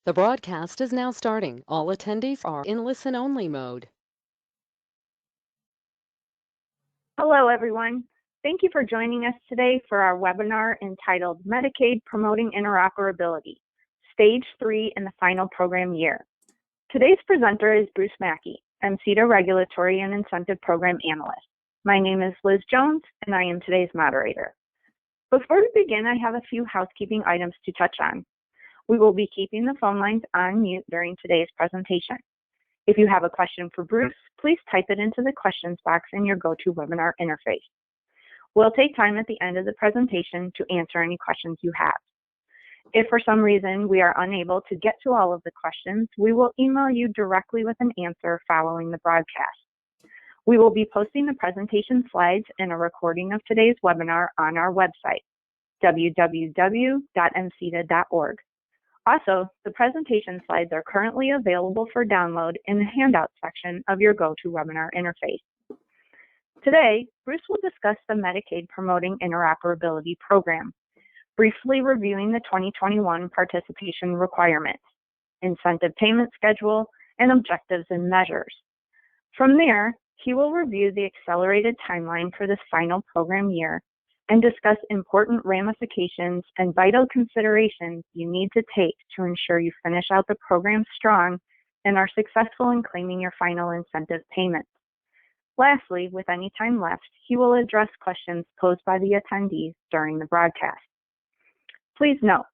The broadcast is now starting. All attendees are in listen-only mode. Hello, everyone. Thank you for joining us today for our webinar entitled Medicaid Promoting Interoperability, Stage 3 in the Final Program Year. Today's presenter is Bruce Mackey, MCEDA Regulatory and Incentive Program Analyst. My name is Liz Jones, and I am today's moderator. Before we begin, I have a few housekeeping items to touch on. We will be keeping the phone lines on mute during today's presentation. If you have a question for Bruce, please type it into the questions box in your GoToWebinar interface. We'll take time at the end of the presentation to answer any questions you have. If for some reason we are unable to get to all of the questions, we will email you directly with an answer following the broadcast. We will be posting the presentation slides and a recording of today's webinar on our website, www.mceda.org. Also, the presentation slides are currently available for download in the Handouts section of your GoToWebinar interface. Today, Bruce will discuss the Medicaid Promoting Interoperability Program, briefly reviewing the 2021 participation requirements, incentive payment schedule, and objectives and measures. From there, he will review the accelerated timeline for this final program year and discuss important ramifications and vital considerations you need to take to ensure you finish out the program strong and are successful in claiming your final incentive payments. Lastly, with any time left, he will address questions posed by the attendees during the broadcast. Please note,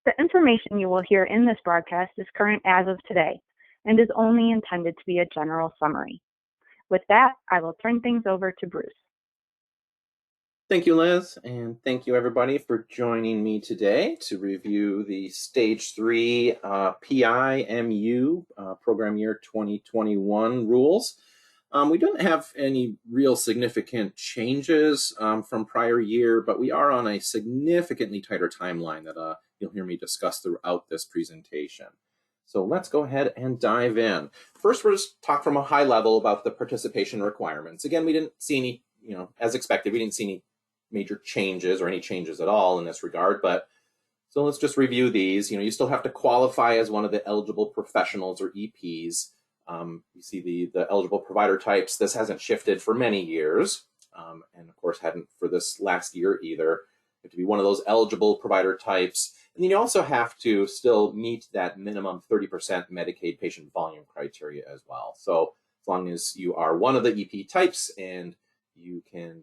the information you will hear in this broadcast is current as of today and is only intended to be a general summary. With that, I will turn things over to Bruce. Thank you, Liz, and thank you everybody for joining me today to review the Stage 3 PIMU Program Year 2021 rules. We don't have any real significant changes from prior year, but we are on a significantly tighter timeline that you'll hear me discuss throughout this presentation. So let's go ahead and dive in. First, we'll just talk from a high level about the participation requirements. Again, we didn't see any, as expected, we didn't see any major changes or any changes at all in this regard, but so let's just review these. You still have to qualify as one of the eligible professionals or EPs. You see the eligible provider types. This hasn't shifted for many years, and of course hadn't for this last year either. You have to be one of those eligible provider types, and then you also have to still meet that minimum 30% Medicaid patient volume criteria as well. So as long as you are one of the EP types and you can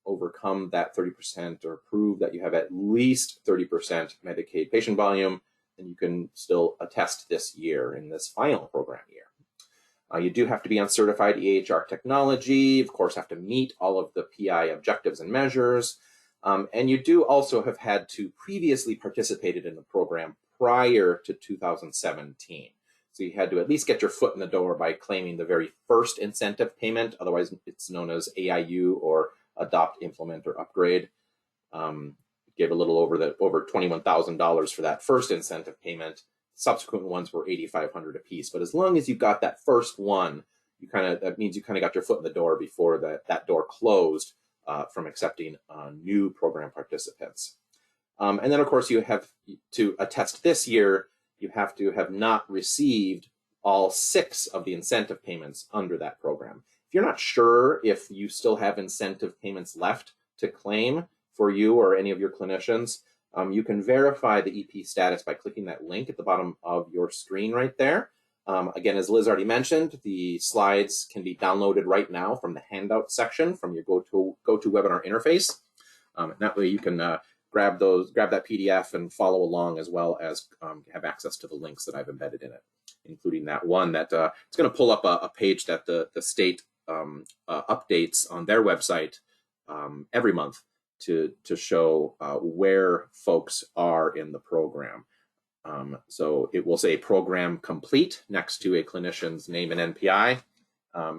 overcome that 30% or prove that you have at least 30% Medicaid patient volume, then you can still attest this year in this final program year. You do have to be on certified EHR technology, of course have to meet all of the PI objectives and measures, and you do also have had to previously participated in the program prior to 2017. So you had to at least get your foot in the door by claiming the very first incentive payment. Otherwise, it's known as AIU or Adopt, Implement, or Upgrade. Gave a little over $21,000 for that first incentive payment. Subsequent ones were $8,500 apiece. But as long as you got that first one, that means you kind of got your foot in the door before that door closed from accepting new program participants. And then, of course, you have to attest this year. You have to have not received all 6 of the incentive payments under that program. If you're not sure if you still have incentive payments left to claim for you or any of your clinicians, you can verify the EP status by clicking that link at the bottom of your screen right there. Again, as Liz already mentioned, the slides can be downloaded right now from the handout section from your GoToWebinar interface. That way you can grab that PDF and follow along, as well as have access to the links that I've embedded in it, including that one that it's going to pull up a page that the state updates on their website every month to show where folks are in the program. So it will say program complete next to a clinician's name and NPI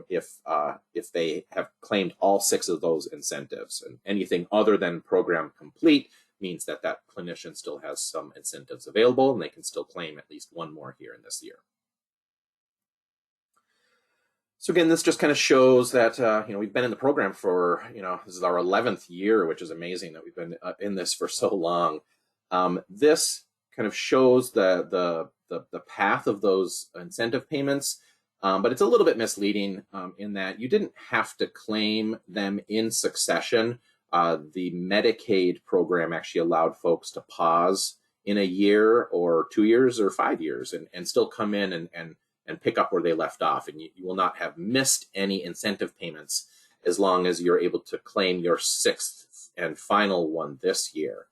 if they have claimed all 6 of those incentives. And anything other than program complete means that clinician still has some incentives available and they can still claim at least one more here in this year. So again, this just kind of shows that we've been in the program for this is our 11th year, which is amazing that we've been in this for so long. This kind of shows the the path of those incentive payments, but it's a little bit misleading in that you didn't have to claim them in succession. The Medicaid program actually allowed folks to pause in a year or 2 years or 5 years and still come in and pick up where they left off. And you will not have missed any incentive payments as long as you're able to claim your sixth and final one this year.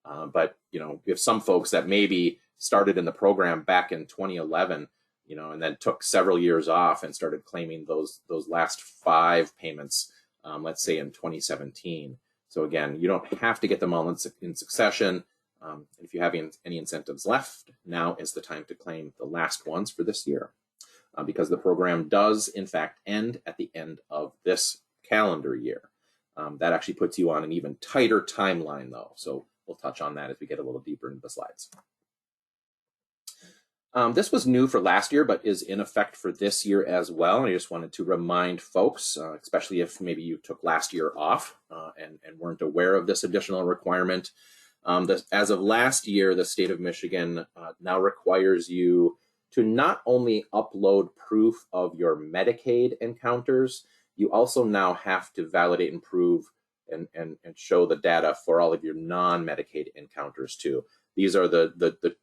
But, you have some folks that maybe started in the program back in 2011, and then took several years off and started claiming those last 5 payments, let's say in 2017. So again, you don't have to get them all in succession. If you have any incentives left, now is the time to claim the last ones for this year, because the program does, in fact, end at the end of this calendar year. That actually puts you on an even tighter timeline, though. So we'll touch on that as we get a little deeper into the slides. This was new for last year, but is in effect for this year as well. I just wanted to remind folks, especially if maybe you took last year off and weren't aware of this additional requirement. As of last year, the state of Michigan now requires you to not only upload proof of your Medicaid encounters, you also now have to validate and prove and show the data for all of your non-Medicaid encounters too. These are the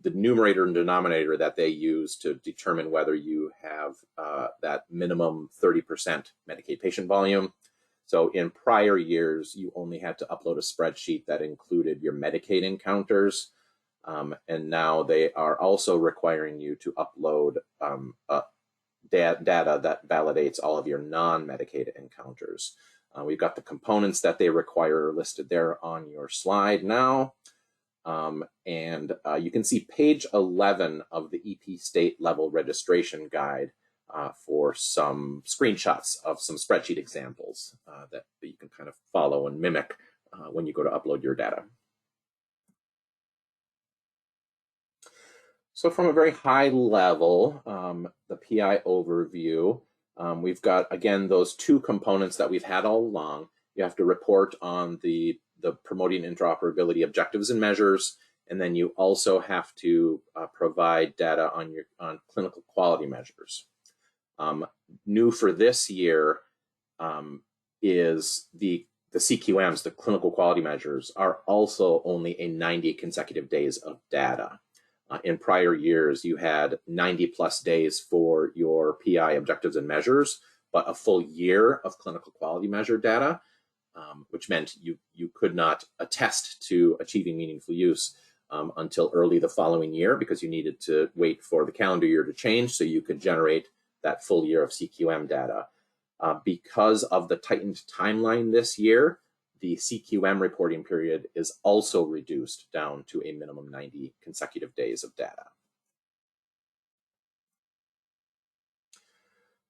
numerator and denominator that they use to determine whether you have that minimum 30% Medicaid patient volume. So in prior years, you only had to upload a spreadsheet that included your Medicaid encounters. And now they are also requiring you to upload data that validates all of your non-Medicaid encounters. We've got the components that they require listed there on your slide now. And you can see page 11 of the EP state level registration guide for some screenshots of some spreadsheet examples that you can kind of follow and mimic when you go to upload your data. So from a very high level, the PI overview, we've got, again, those 2 components that we've had all along. You have to report on the promoting interoperability objectives and measures, and then you also have to provide data on clinical quality measures. New for this year is the CQMs, the clinical quality measures, are also only a 90 consecutive days of data. In prior years, you had 90 plus days for your PI objectives and measures, but a full year of clinical quality measure data, which meant you could not attest to achieving meaningful use until early the following year, because you needed to wait for the calendar year to change so you could generate that full year of CQM data. Because of the tightened timeline this year, the CQM reporting period is also reduced down to a minimum 90 consecutive days of data.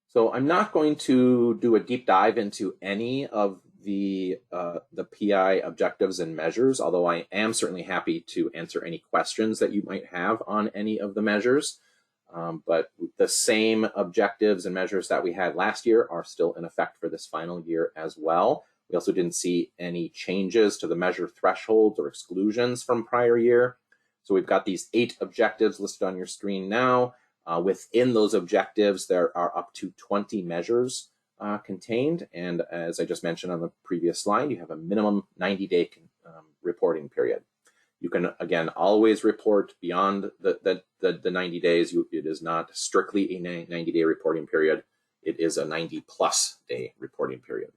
So I'm not going to do a deep dive into any of the PI objectives and measures, although I am certainly happy to answer any questions that you might have on any of the measures. But the same objectives and measures that we had last year are still in effect for this final year as well. We also didn't see any changes to the measure thresholds or exclusions from prior year. So we've got these 8 objectives listed on your screen now. Within those objectives, there are up to 20 measures contained. And as I just mentioned on the previous slide, you have a minimum 90-day reporting period. You can, again, always report beyond the 90 days. It is not strictly a 90-day reporting period. It is a 90-plus day reporting period.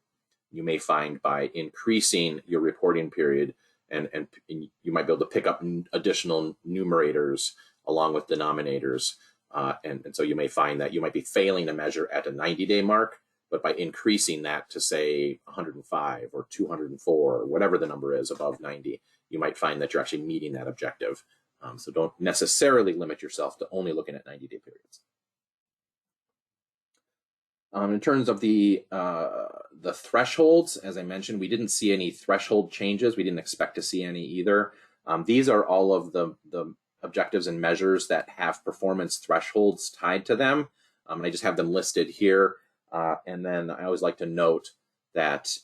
You may find by increasing your reporting period, and you might be able to pick up additional numerators along with denominators. And so you may find that you might be failing a measure at a 90-day mark, but by increasing that to, say, 105 or 204, or whatever the number is above 90, you might find that you're actually meeting that objective. So don't necessarily limit yourself to only looking at 90-day periods. In terms of the thresholds, as I mentioned, we didn't see any threshold changes. We didn't expect to see any either. These are all of the objectives and measures that have performance thresholds tied to them. And I just have them listed here. And then I always like to note that,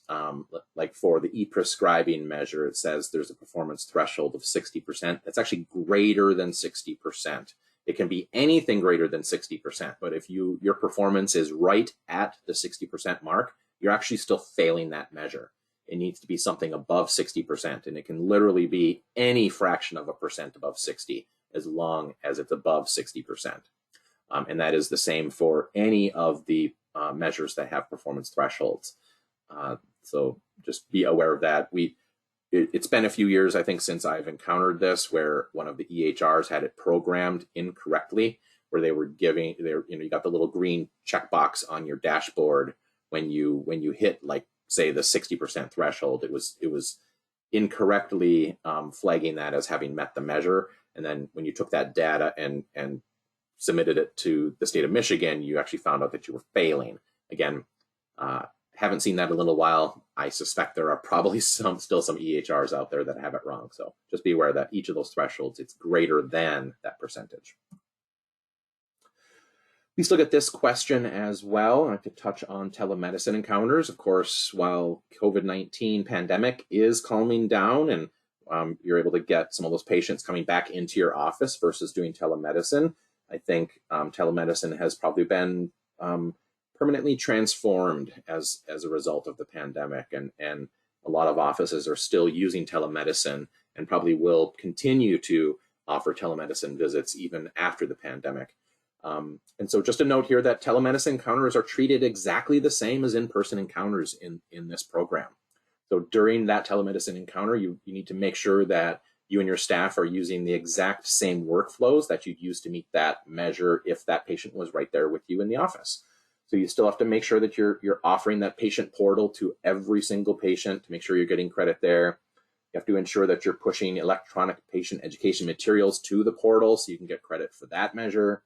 like for the e-prescribing measure, it says there's a performance threshold of 60%. That's actually greater than 60%. It can be anything greater than 60%, but if your performance is right at the 60% mark, you're actually still failing that measure. It needs to be something above 60%, and it can literally be any fraction of a percent above 60, as long as it's above 60%. And that is the same for any of the measures that have performance thresholds. So just be aware of that. It's been a few years, I think, since I've encountered this, where one of the EHRs had it programmed incorrectly, where they were giving, you got the little green checkbox on your dashboard when you hit, like, say, the 60% threshold. It was incorrectly flagging that as having met the measure. And then when you took that data and submitted it to the state of Michigan, you actually found out that you were failing. Again, haven't seen that in a little while. I suspect there are probably still some EHRs out there that have it wrong. So just be aware that each of those thresholds, it's greater than that percentage. Please look at this question as well. I have to touch on telemedicine encounters. Of course, while COVID-19 pandemic is calming down and you're able to get some of those patients coming back into your office versus doing telemedicine, I think telemedicine has probably been permanently transformed as a result of the pandemic, and a lot of offices are still using telemedicine and probably will continue to offer telemedicine visits even after the pandemic. And so just a note here that telemedicine encounters are treated exactly the same as in-person encounters in this program. So during that telemedicine encounter, you need to make sure that you and your staff are using the exact same workflows that you'd use to meet that measure if that patient was right there with you in the office. So you still have to make sure that you're offering that patient portal to every single patient to make sure you're getting credit there. You have to ensure that you're pushing electronic patient education materials to the portal so you can get credit for that measure.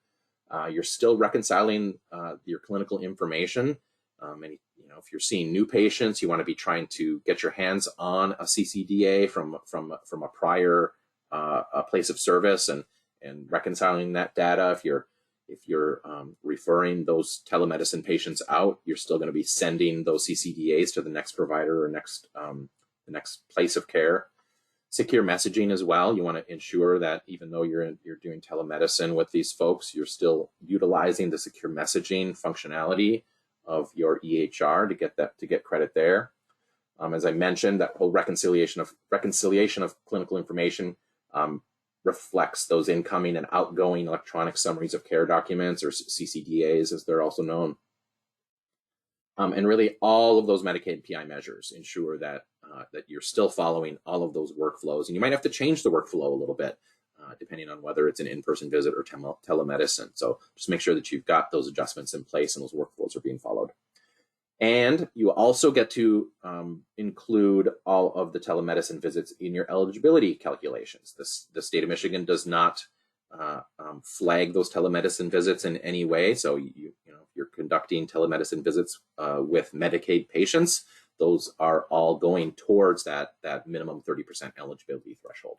You're still reconciling your clinical information. And if you're seeing new patients, you want to be trying to get your hands on a CCDA from a prior a place of service and reconciling that data. If you're referring those telemedicine patients out, you're still going to be sending those CCDAs to the next provider or the next place of care. Secure messaging as well. You want to ensure that even though you're doing telemedicine with these folks, you're still utilizing the secure messaging functionality of your EHR to get credit there. As I mentioned, that whole reconciliation of clinical information reflects those incoming and outgoing electronic summaries of care documents, or CCDAs as they're also known. And really all of those Medicaid PI measures ensure that you're still following all of those workflows. And you might have to change the workflow a little bit depending on whether it's an in-person visit or telemedicine. So just make sure that you've got those adjustments in place and those workflows are being followed. And you also get to include all of the telemedicine visits in your eligibility calculations. The state of Michigan does not flag those telemedicine visits in any way. So if you're conducting telemedicine visits with Medicaid patients, those are all going towards that minimum 30% eligibility threshold.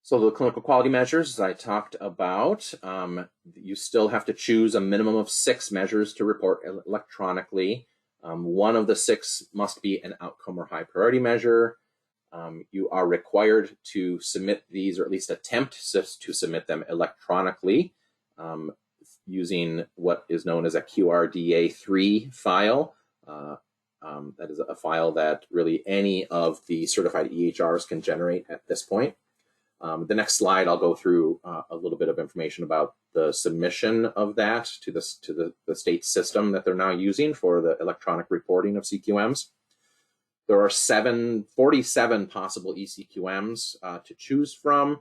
So the clinical quality measures, as I talked about, you still have to choose a minimum of 6 measures to report electronically. One of the 6 must be an outcome or high priority measure. You are required to submit these, or at least attempt to submit them electronically using what is known as a QRDA3 file. That is a file that really any of the certified EHRs can generate at this point. The next slide, I'll go through a little bit of information about the submission of that to the state system that they're now using for the electronic reporting of CQMs. There are 47 possible ECQMs to choose from.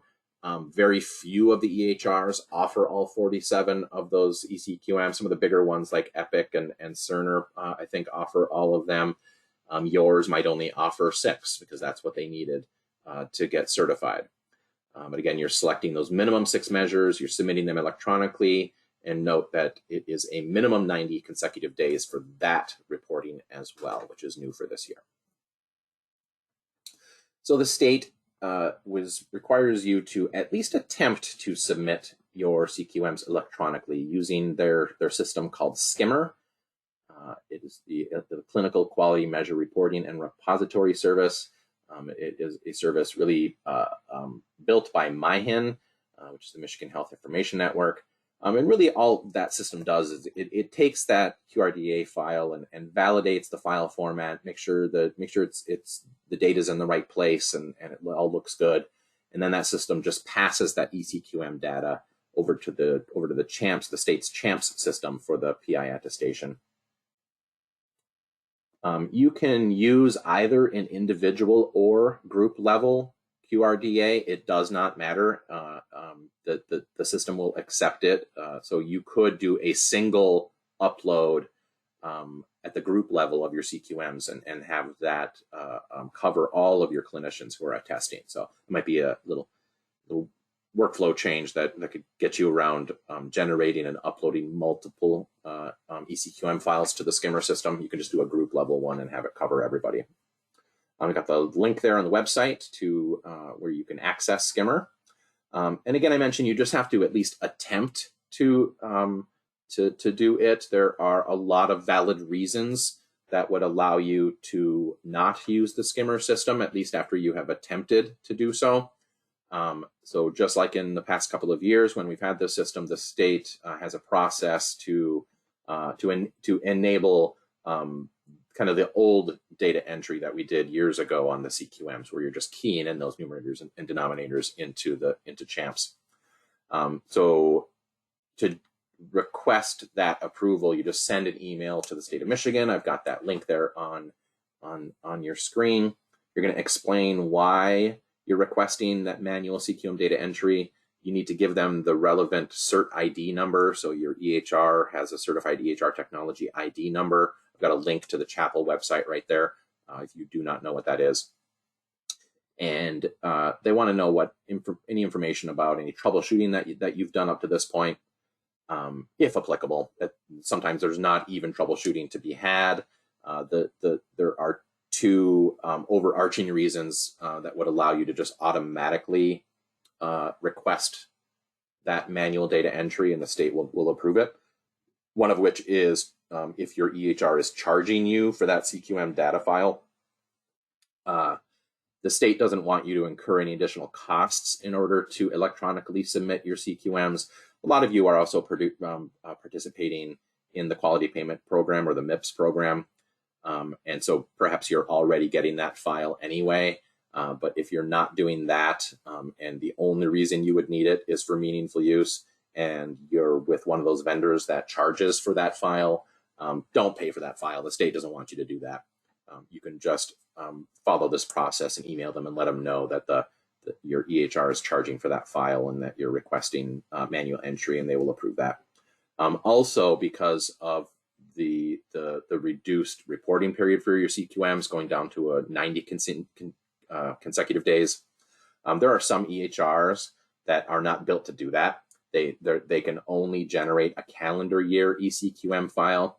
Very few of the EHRs offer all 47 of those ECQMs. Some of the bigger ones like Epic and Cerner, I think, offer all of them. Yours might only offer 6 because that's what they needed to get certified. But again, you're selecting those minimum 6 measures, you're submitting them electronically, and note that it is a minimum 90 consecutive days for that reporting as well, which is new for this year. So the state requires you to at least attempt to submit your CQMs electronically using their system called Skimmer. It is the Clinical Quality Measure Reporting and Repository Service. It is a service really built by MyHIN, which is the Michigan Health Information Network. And really all that system does is it takes that QRDA file and validates the file format, make sure it's the data's in the right place and it all looks good. And then that system just passes that ECQM data over to the CHAMPS, the state's CHAMPS system for the PI attestation. You can use either an individual or group level QRDA. It does not matter. The system will accept it. So you could do a single upload at the group level of your CQMs and have that cover all of your clinicians who are attesting. So it might be a little workflow change that could get you around generating and uploading multiple ECQM files to the skimmer system. You can just do a group level one and have it cover everybody. I've got the link there on the website to where you can access skimmer. And again, I mentioned you just have to at least attempt to do it. There are a lot of valid reasons that would allow you to not use the skimmer system, at least after you have attempted to do so. So just like in the past couple of years when we've had this system, the state has a process to enable kind of the old data entry that we did years ago on the CQMs, where you're just keying in those numerators and denominators into CHAMPS. So to request that approval, you just send an email to the state of Michigan. I've got that link there on your screen. You're going to explain why you're requesting that manual CQM data entry. You need to give them the relevant CERT ID number. So your EHR has a certified EHR technology ID number. I've got a link to the Chapel website right there if you do not know what that is. And they want to know what any information about any troubleshooting that you've done up to this point, if applicable. Sometimes there's not even troubleshooting to be had. There are two overarching reasons that would allow you to just automatically request that manual data entry, and the state will approve it. One of which is if your EHR is charging you for that CQM data file. The state doesn't want you to incur any additional costs in order to electronically submit your CQMs. A lot of you are also participating in the quality payment program or the MIPS program. And so perhaps you're already getting that file anyway. But if you're not doing that, and the only reason you would need it is for meaningful use, and you're with one of those vendors that charges for that file, don't pay for that file. The state doesn't want you to do that. You can just follow this process and email them and let them know that your EHR is charging for that file and that you're requesting manual entry, and they will approve that. Also, because of the reduced reporting period for your CQMs going down to a 90 consecutive days, there are some EHRs that are not built to do that. They can only generate a calendar year ECQM file.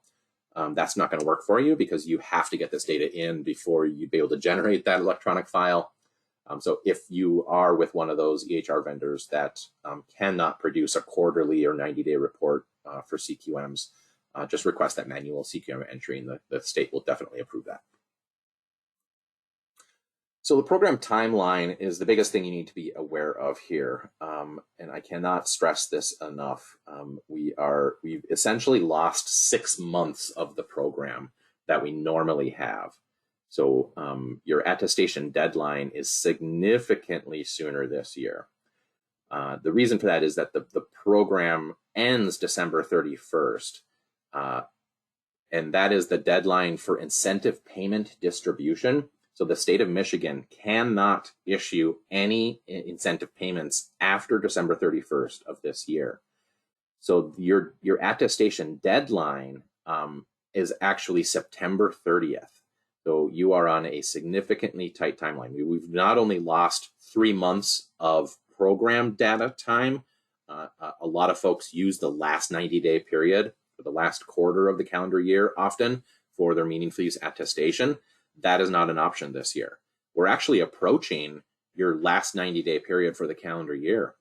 That's not going to work for you because you have to get this data in before you'd be able to generate that electronic file. So if you are with one of those EHR vendors that cannot produce a quarterly or 90-day report for CQMs, just request that manual CQM entry, and the state will definitely approve that. So the program timeline is the biggest thing you need to be aware of here. And I cannot stress this enough. We've essentially lost 6 months of the program that we normally have. So your attestation deadline is significantly sooner this year. The reason for that is that the program ends December 31st. And that is the deadline for incentive payment distribution. So the state of Michigan cannot issue any incentive payments after December 31st of this year. So your attestation deadline is actually September 30th. So you are on a significantly tight timeline. We've not only lost 3 months of program data time, a lot of folks use the last 90-day period for the last quarter of the calendar year often for their meaningful use attestation. That is not an option this year. We're actually approaching your last 90-day period for the calendar year.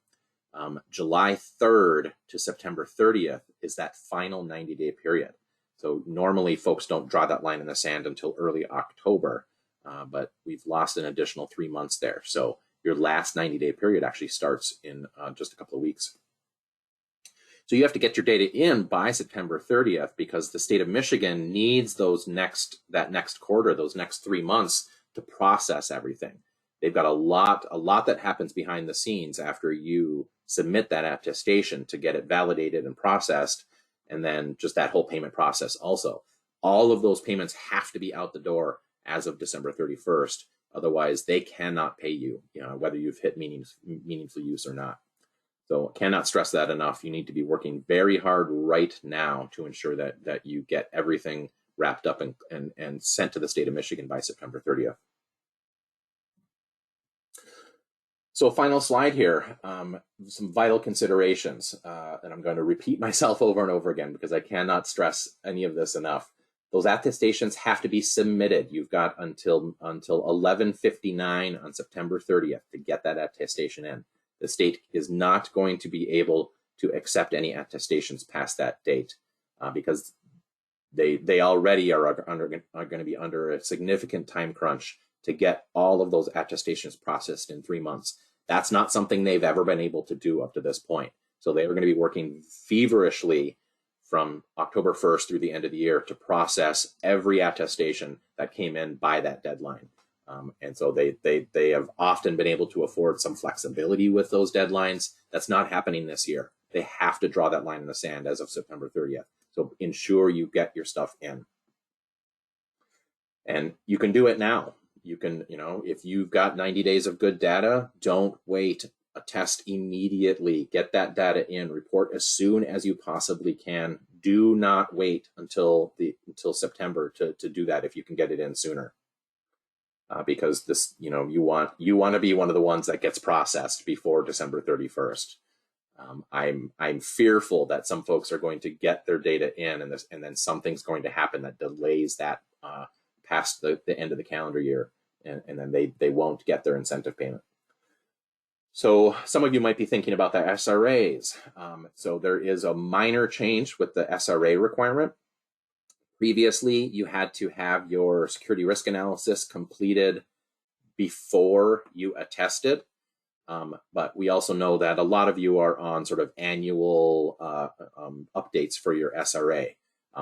July 3rd to September 30th is that final 90-day period. So normally folks don't draw that line in the sand until early October, but we've lost an additional 3 months there. So your last 90-day period actually starts in just a couple of weeks. So you have to get your data in by September 30th because the state of Michigan needs that next quarter, those next 3 months to process everything. They've got a lot that happens behind the scenes after you submit that attestation to get it validated and processed, and then just that whole payment process also. All of those payments have to be out the door as of December 31st. Otherwise, they cannot pay you, whether you've hit meaningful use or not. So cannot stress that enough. You need to be working very hard right now to ensure that you get everything wrapped up and sent to the state of Michigan by September 30th. So final slide here, some vital considerations, and I'm going to repeat myself over and over again because I cannot stress any of this enough. Those attestations have to be submitted. You've got until 11:59 on September 30th to get that attestation in. The state is not going to be able to accept any attestations past that date because they already are going to be under a significant time crunch to get all of those attestations processed in 3 months. That's not something they've ever been able to do up to this point. So they are going to be working feverishly from October 1st through the end of the year to process every attestation that came in by that deadline. And so they have often been able to afford some flexibility with those deadlines. That's not happening this year. They have to draw that line in the sand as of September 30th. So ensure you get your stuff in. And you can do it now. You can, if you've got 90 days of good data, don't wait. Attest immediately. Get that data in. Report as soon as you possibly can. Do not wait until September to do that if you can get it in sooner. Because this, you want to be one of the ones that gets processed before December 31st. I'm fearful that some folks are going to get their data in, and then something's going to happen that delays that past the end of the calendar year, and then they won't get their incentive payment. So some of you might be thinking about the SRAs. So there is a minor change with the SRA requirement. Previously, you had to have your security risk analysis completed before you attested. But we also know that a lot of you are on sort of annual updates for your SRA.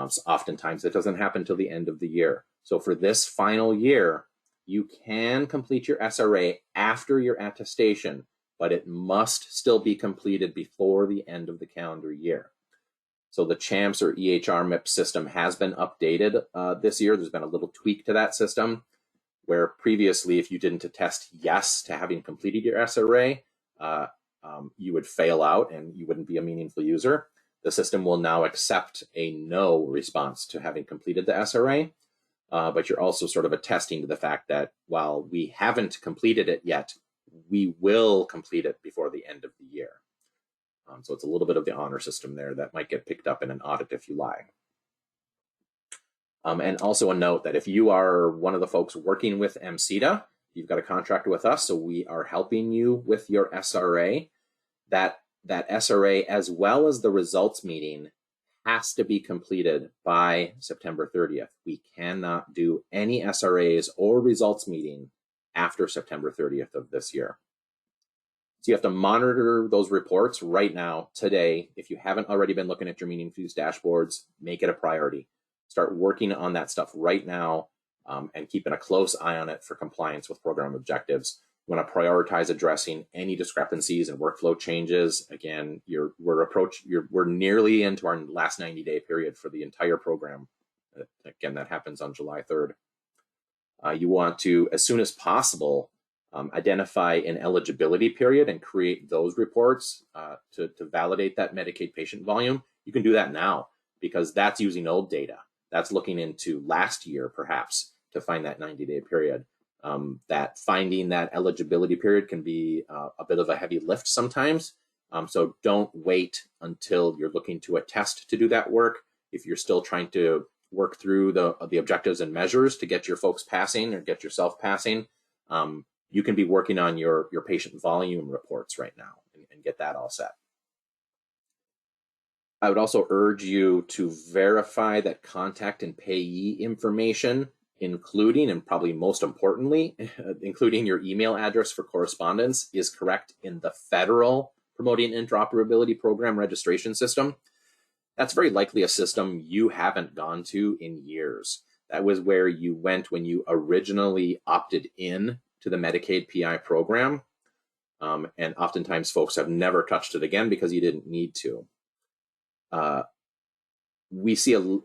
So oftentimes it doesn't happen till the end of the year. So for this final year, you can complete your SRA after your attestation, but it must still be completed before the end of the calendar year. So the CHAMPS or EHR MIP system has been updated this year. There's been a little tweak to that system where previously, if you didn't attest yes to having completed your SRA, you would fail out and you wouldn't be a meaningful user. The system will now accept a no response to having completed the SRA, but you're also sort of attesting to the fact that while we haven't completed it yet, we will complete it before the end of the year. So it's a little bit of the honor system there that might get picked up in an audit if you lie. And also a note that if you are one of the folks working with MCEDA, you've got a contract with us, so we are helping you with your SRA. That SRA, as well as the results meeting, has to be completed by September 30th. We cannot do any SRAs or results meeting after September 30th of this year. So you have to monitor those reports right now, today. If you haven't already been looking at your meaningful use dashboards, make it a priority. Start working on that stuff right now and keeping a close eye on it for compliance with program objectives. You want to prioritize addressing any discrepancies and workflow changes. Again, we're nearly into our last 90-day period for the entire program. Again, that happens on July 3rd. You want to, as soon as possible, identify an eligibility period and create those reports to validate that Medicaid patient volume. You can do that now because that's using old data. That's looking into last year, perhaps, to find that 90-day period. That finding that eligibility period can be a bit of a heavy lift sometimes. So don't wait until you're looking to attest to do that work. If you're still trying to work through the objectives and measures to get your folks passing or get yourself passing, you can be working on your patient volume reports right now and get that all set. I would also urge you to verify that contact and payee information, including, and probably most importantly, including your email address for correspondence, is correct in the federal Promoting Interoperability Program registration system. That's very likely a system you haven't gone to in years. That was where you went when you originally opted in to the Medicaid PI program. And oftentimes folks have never touched it again because you didn't need to.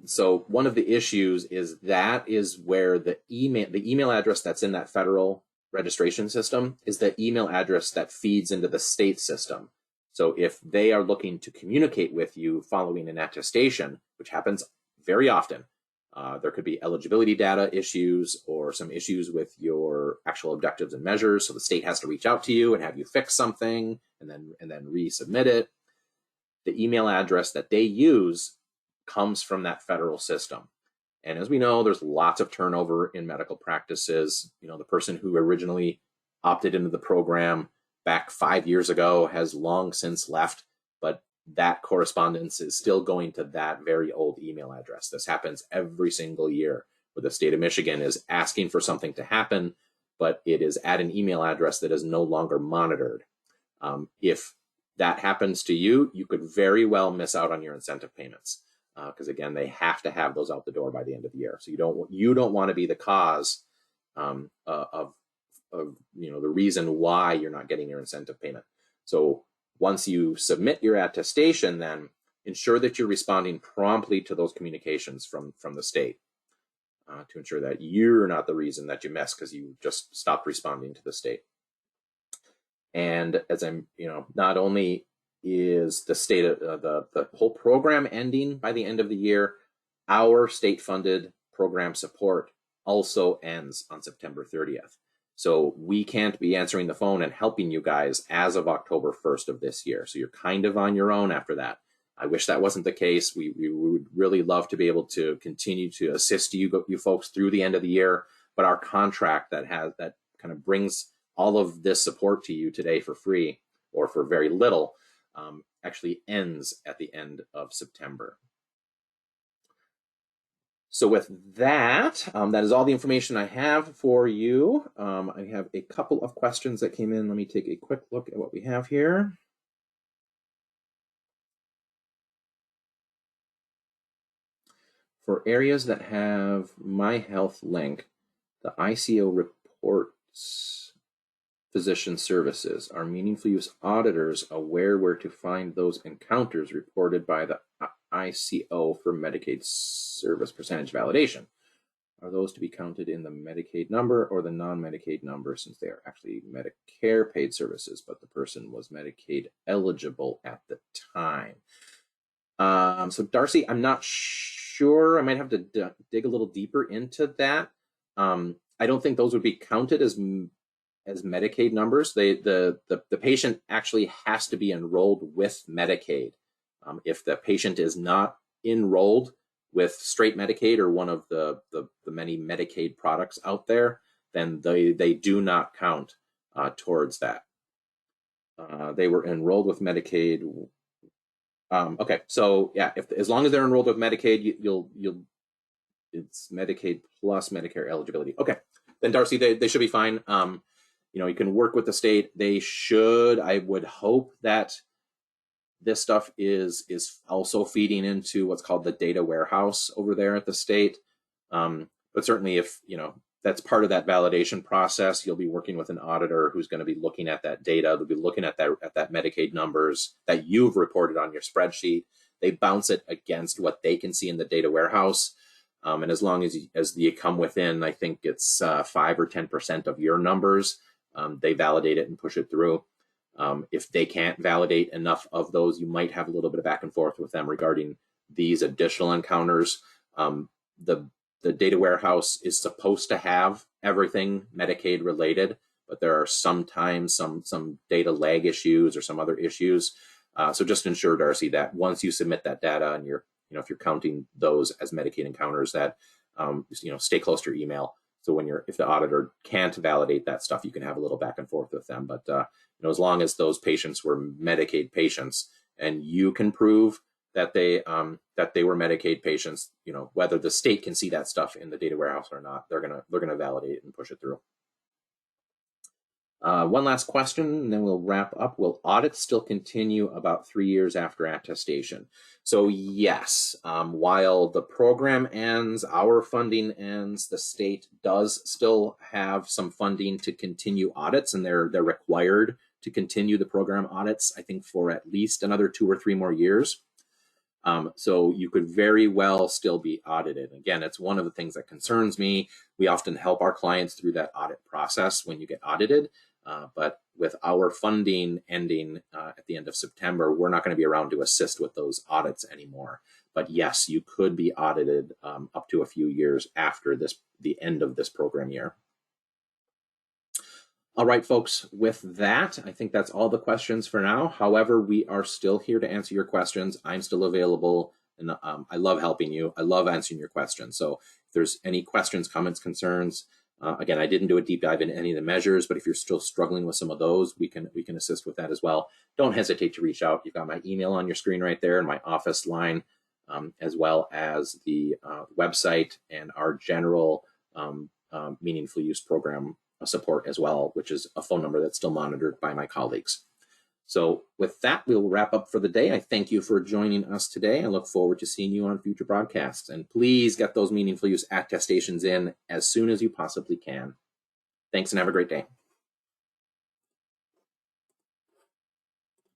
So one of the issues is that is where the email address that's in that federal registration system is the email address that feeds into the state system. So if they are looking to communicate with you following an attestation, which happens very often, there could be eligibility data issues or some issues with your actual objectives and measures. So the state has to reach out to you and have you fix something and then resubmit it. The email address that they use comes from that federal system. And as we know, there's lots of turnover in medical practices. You know, the person who originally opted into the program back 5 years ago has long since left, but that correspondence is still going to that very old email address. This happens every single year where the state of Michigan is asking for something to happen, but it is at an email address that is no longer monitored. If that happens to you, you could very well miss out on your incentive payments. Because again, they have to have those out the door by the end of the year. So you don't want to be the cause of the reason why you're not getting your incentive payment. So once you submit your attestation, then ensure that you're responding promptly to those communications from the state to ensure that you're not the reason that you missed because you just stopped responding to the state. And as I'm, not only is the state of the whole program ending by the end of the year, our state-funded program support also ends on September 30th. So we can't be answering the phone and helping you guys as of October 1st of this year. So you're kind of on your own after that. I wish that wasn't the case. We would really love to be able to continue to assist you folks through the end of the year, but our contract that kind of brings all of this support to you today for free or for very little actually ends at the end of September. So with that, that is all the information I have for you. I have a couple of questions that came in. Let me take a quick look at what we have here. For areas that have My Health link, the ICO reports physician services. Are meaningful use auditors aware where to find those encounters reported by the ICO for Medicaid service percentage validation? Are those to be counted in the Medicaid number or the non-Medicaid number, since they are actually Medicare paid services, but the person was Medicaid eligible at the time? So Darcy, I'm not sure. I might have to dig a little deeper into that. I don't think those would be counted as Medicaid numbers. The patient actually has to be enrolled with Medicaid. If the patient is not enrolled with straight Medicaid or one of the many Medicaid products out there, then they do not count towards that. They were enrolled with Medicaid. Okay, so yeah, as long as they're enrolled with Medicaid, it's Medicaid plus Medicare eligibility. Okay, then Darcy, they should be fine. You can work with the state. They should. I would hope that this stuff is also feeding into what's called the data warehouse over there at the state. But certainly, if that's part of that validation process, you'll be working with an auditor who's going to be looking at that data. They'll be looking at that Medicaid numbers that you've reported on your spreadsheet. They bounce it against what they can see in the data warehouse. And as long as you come within, I think it's 5 or 10% of your numbers, they validate it and push it through. If they can't validate enough of those, you might have a little bit of back and forth with them regarding these additional encounters. The data warehouse is supposed to have everything Medicaid related, but there are sometimes some data lag issues or some other issues. So just ensure, Darcy, that once you submit that data and if you're counting those as Medicaid encounters, that stay close to your email. So if the auditor can't validate that stuff, you can have a little back and forth with them. But as long as those patients were Medicaid patients and you can prove that they were Medicaid patients. You know, whether the state can see that stuff in the data warehouse or not, they're gonna validate it and push it through. One last question, and then we'll wrap up. Will audits still continue about 3 years after attestation? So yes, while the program ends, our funding ends, the state does still have some funding to continue audits, and they're required to continue the program audits, I think, for at least another 2 or 3 more years. So you could very well still be audited. Again, it's one of the things that concerns me. We often help our clients through that audit process when you get audited. But with our funding ending at the end of September, we're not going to be around to assist with those audits anymore. But yes, you could be audited up to a few years after the end of this program year. All right, folks, with that, I think that's all the questions for now. However, we are still here to answer your questions. I'm still available, and I love helping you. I love answering your questions. So if there's any questions, comments, concerns, again, I didn't do a deep dive into any of the measures, but if you're still struggling with some of those, we can assist with that as well. Don't hesitate to reach out. You've got my email on your screen right there and my office line, as well as the website and our general meaningful use program support as well, which is a phone number that's still monitored by my colleagues. So with that, we'll wrap up for the day. I thank you for joining us today. I look forward to seeing you on future broadcasts. And please get those meaningful use attestations in as soon as you possibly can. Thanks and have a great day.